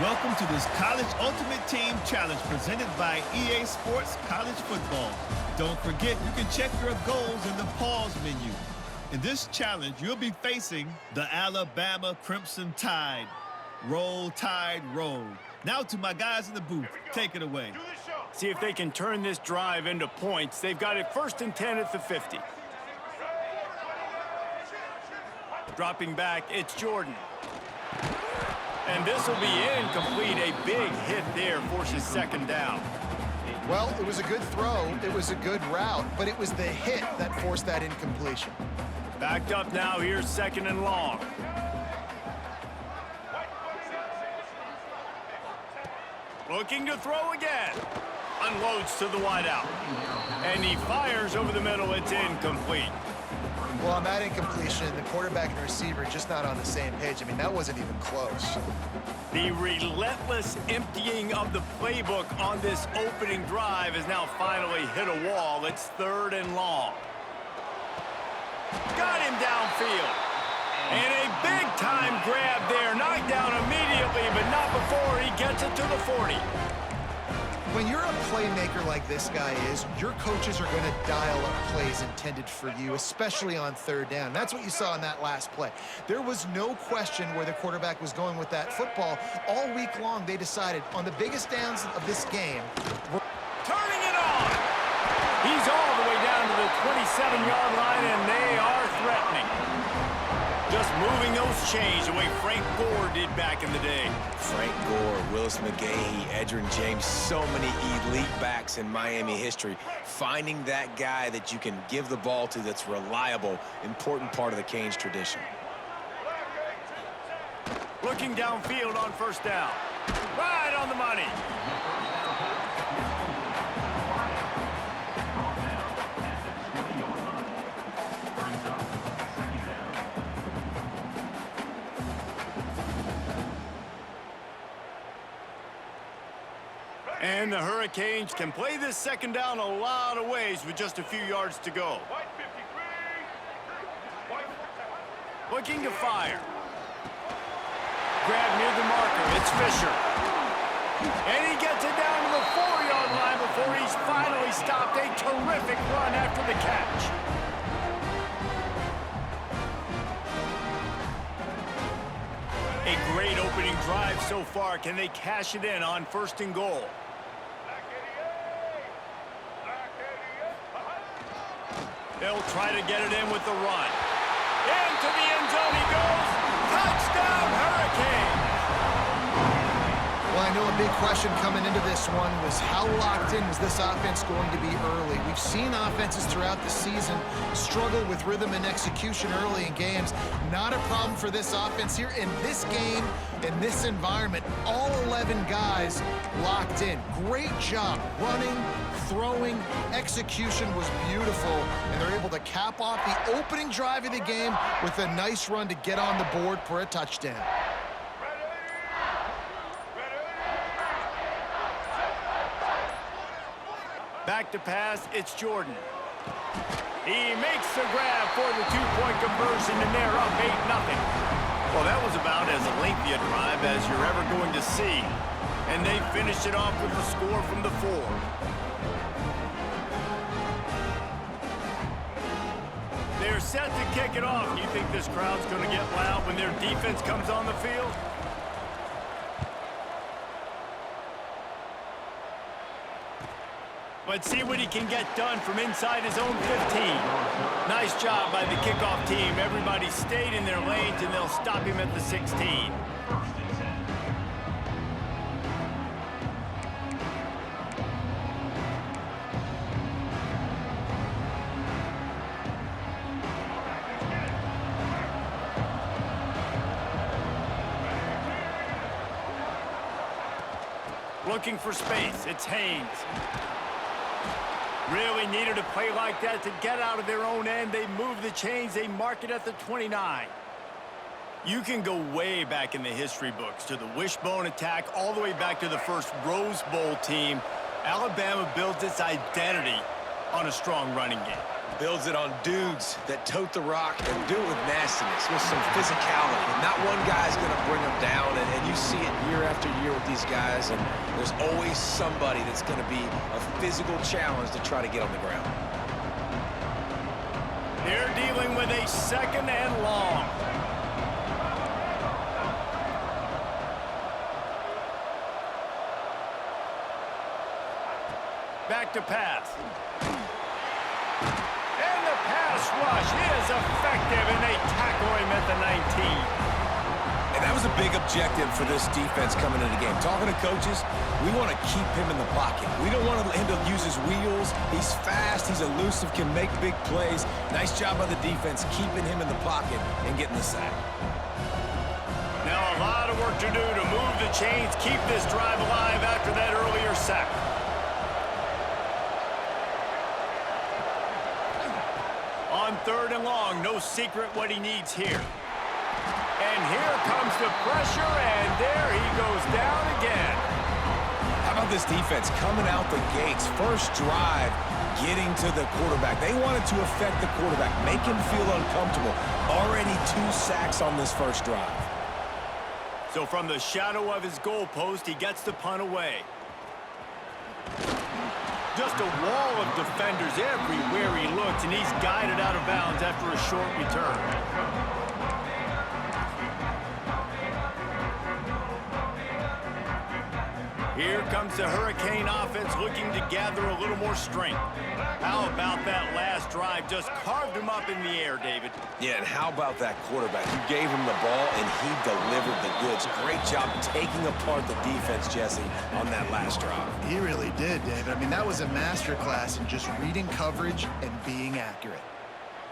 Welcome to this College Ultimate Team Challenge presented by EA Sports College Football. Don't forget, you can check your goals in the pause menu. In this challenge, you'll be facing the Alabama Crimson Tide. Roll, Tide, roll. Now to my guys in the booth. Take it away. See if they can turn this drive into points. They've got it 1st and 10 at the 50. Dropping back, it's Jordan. And this will be incomplete. A big hit there forces 2nd down. Well, it was a good throw. It was a good route, but it was the hit that forced that incompletion. Backed up now. Here's 2nd and long. Looking to throw again. Unloads to the wideout. And he fires over the middle. It's incomplete. Well, on that incompletion, the quarterback and the receiver just not on the same page. I mean, that wasn't even close. The relentless emptying of the playbook on this opening drive has now finally hit a wall. It's 3rd and long. Got him downfield. And a big-time grab there. Knocked down immediately, but not before he gets it to the 40. When you're a playmaker like this guy is, your coaches are going to dial up plays intended for you, especially on 3rd down. That's what you saw in that last play. There was no question where the quarterback was going with that football. All week long, they decided on the biggest downs of this game. Turning it on! He's all the way down to the 27-yard line, and they are threatening. Just moving those chains the way Frank Gore did back in the day. Frank Gore, Willis McGahee, Edgerrin James, so many elite backs in Miami history. Finding that guy that you can give the ball to that's reliable, important part of the Canes tradition. Looking downfield on 1st down. Right on the money. And the Hurricanes can play this 2nd down a lot of ways with just a few yards to go. Looking to fire. Grab near the marker. It's Fisher. And he gets it down to the 4-yard line before he's finally stopped. A terrific run after the catch. A great opening drive so far. Can they cash it in on 1st and goal? They'll try to get it in with the run. Into the end zone he goes. Touchdown, Hurricanes! Well, I know a big question coming into this one was how locked in was this offense going to be early? We've seen offenses throughout the season struggle with rhythm and execution early in games. Not a problem for this offense here. In this game, in this environment, all 11 guys locked in. Great job running, throwing, execution was beautiful, and they're able to cap off the opening drive of the game with a nice run to get on the board for a touchdown. Back to pass, it's Jordan. He makes the grab for the 2-point conversion, and they're up 8-0. Well, that was about as lengthy a drive as you're ever going to see. And they finished it off with a score from the 4. They're set to kick it off. You think this crowd's going to get loud when their defense comes on the field? Let's see what he can get done from inside his own 15. Nice job by the kickoff team. Everybody stayed in their lanes, and they'll stop him at the 16. Looking for space. It's Haynes. Really needed a play like that to get out of their own end. They move the chains. They mark it at the 29. You can go way back in the history books to the wishbone attack, all the way back to the first Rose Bowl team. Alabama builds its identity on a strong running game. Builds it on dudes that tote the rock and do it with nastiness, with some physicality. Not one guy's going to bring them down, and you see it year after year with these guys, and there's always somebody that's going to be a physical challenge to try to get on the ground. They're dealing with a 2nd and long. Back to pass. And the pass rush is effective, and they tackle him at the 19. And that was a big objective for this defense coming into the game. Talking to coaches, we want to keep him in the pocket. We don't want him to use his wheels. He's fast, he's elusive, can make big plays. Nice job by the defense keeping him in the pocket and getting the sack. Now a lot of work to do to move the chains, keep this drive alive after that earlier sack. On 3rd and long, no secret what he needs here. And here comes the pressure, and there he goes down again. How about this defense coming out the gates? First drive, getting to the quarterback. They wanted to affect the quarterback, make him feel uncomfortable. Already 2 sacks on this first drive. So from the shadow of his goalpost, he gets the punt away. Just a wall of defenders everywhere he looks, and he's guided out of bounds after a short return. Here comes the Hurricane offense looking to gather a little more strength. How about that last drive? Just carved him up in the air, David. Yeah, and how about that quarterback? You gave him the ball, and he delivered the goods. Great job taking apart the defense, Jesse, on that last drive. He really did, David. I mean, that was a masterclass in just reading coverage and being accurate.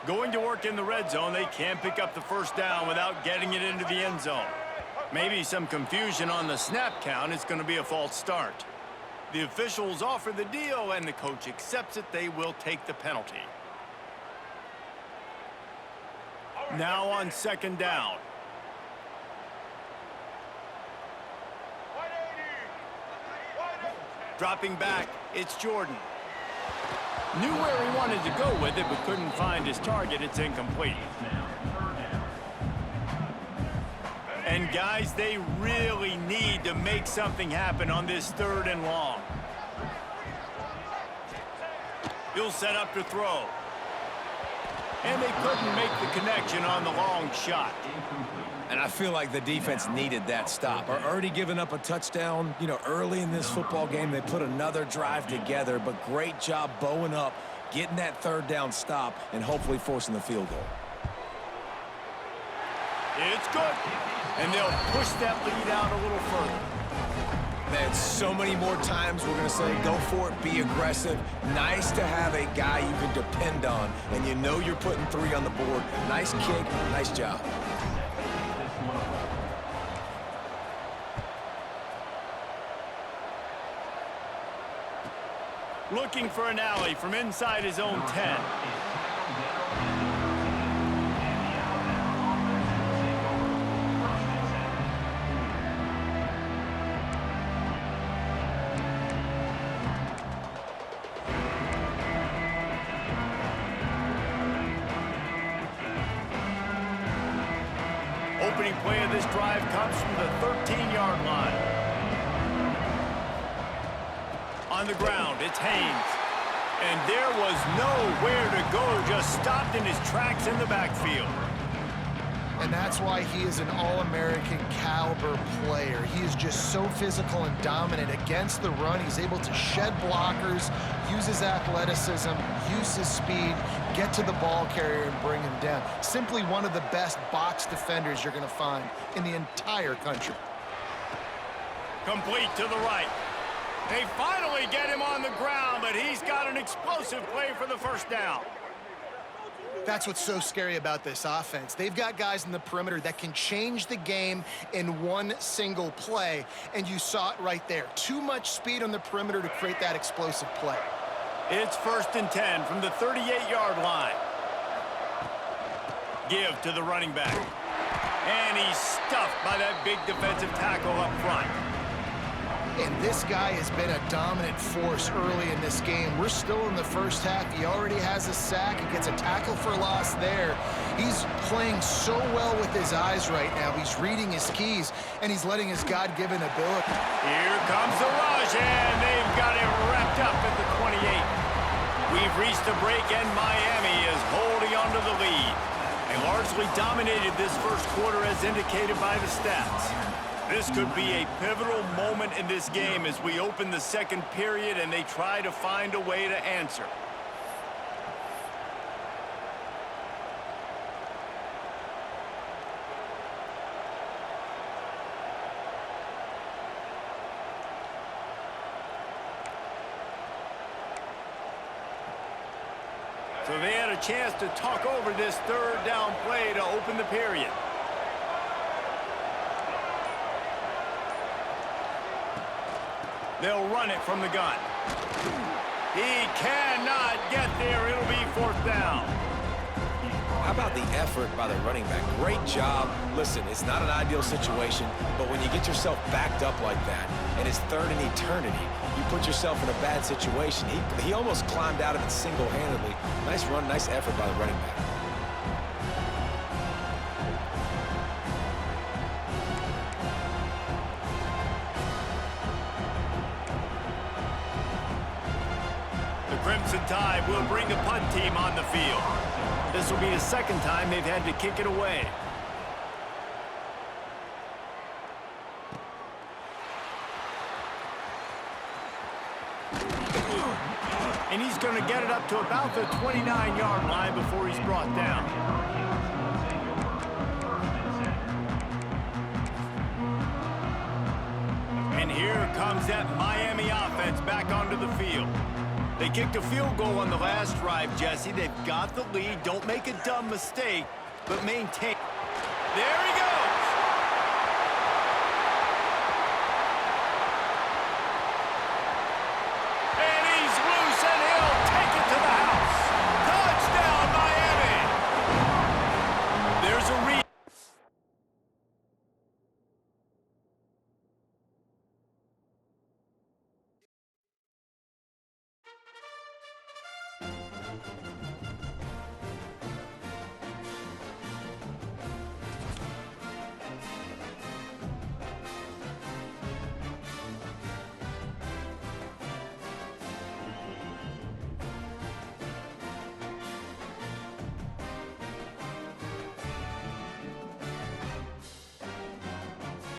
Going to work in the red zone, they can't pick up the first down without getting it into the end zone. Maybe some confusion on the snap count. It's going to be a false start. The officials offer the deal, and the coach accepts it. They will take the penalty. Now on 2nd down. Dropping back, it's Jordan. Knew where he wanted to go with it, but couldn't find his target. It's incomplete. And guys, they really need to make something happen on this 3rd and long. He'll set up to throw. And they couldn't make the connection on the long shot. And I feel like the defense needed that stop. Are already giving up a touchdown, early in this football game. They put another drive together, but great job bowing up, getting that 3rd down stop, and hopefully forcing the field goal. It's good. And they'll push that lead out a little further. Man, so many more times we're going to say, go for it, be aggressive. Nice to have a guy you can depend on, and you're putting 3 on the board. Nice kick, nice job. Looking for an alley from inside his own 10. Opening play of this drive comes from the 13-yard line. On the ground, it's Haynes. And there was nowhere to go, just stopped in his tracks in the backfield. And that's why he is an All-American caliber player. He is just so physical and dominant against the run. He's able to shed blockers, use his athleticism, use his speed, get to the ball carrier and bring him down. Simply one of the best box defenders you're going to find in the entire country. Complete to the right. They finally get him on the ground, but he's got an explosive play for the first down. That's what's so scary about this offense. They've got guys in the perimeter that can change the game in one single play, and you saw it right there. Too much speed on the perimeter to create that explosive play. It's 1st and 10 from the 38-yard line. Give to the running back. And he's stuffed by that big defensive tackle up front. and this guy has been a dominant force early in this game. We're still in the first half. He already has a sack and gets a tackle for loss there. He's playing so well with his eyes right now. He's reading his keys, and he's letting his God-given ability. Here comes the rush, and they've got it wrapped up at the 28. We've reached the break, and Miami is holding on to the lead. They largely dominated this first quarter as indicated by the stats. This could be a pivotal moment in this game as we open the second period and they try to find a way to answer. So they had a chance to talk over this third down play to open the period. They'll run it from the gun. He cannot get there. It'll be fourth down. How about the effort by the running back? Great job. Listen, it's not an ideal situation, but when you get yourself backed up like that, and it's third in eternity, you put yourself in a bad situation. He almost climbed out of it single-handedly. Nice run, nice effort by the running back. The Crimson Tide will bring the punt team on the field. This will be the second time they've had to kick it away. And he's going to get it up to about the 29-yard line before he's brought down. And here comes that Miami offense back onto the field. They kicked a field goal on the last drive, Jesse. They've got the lead. Don't make a dumb mistake, but maintain. There he goes. And he's loose, and he'll take it to the house. Touchdown, Miami. There's a read.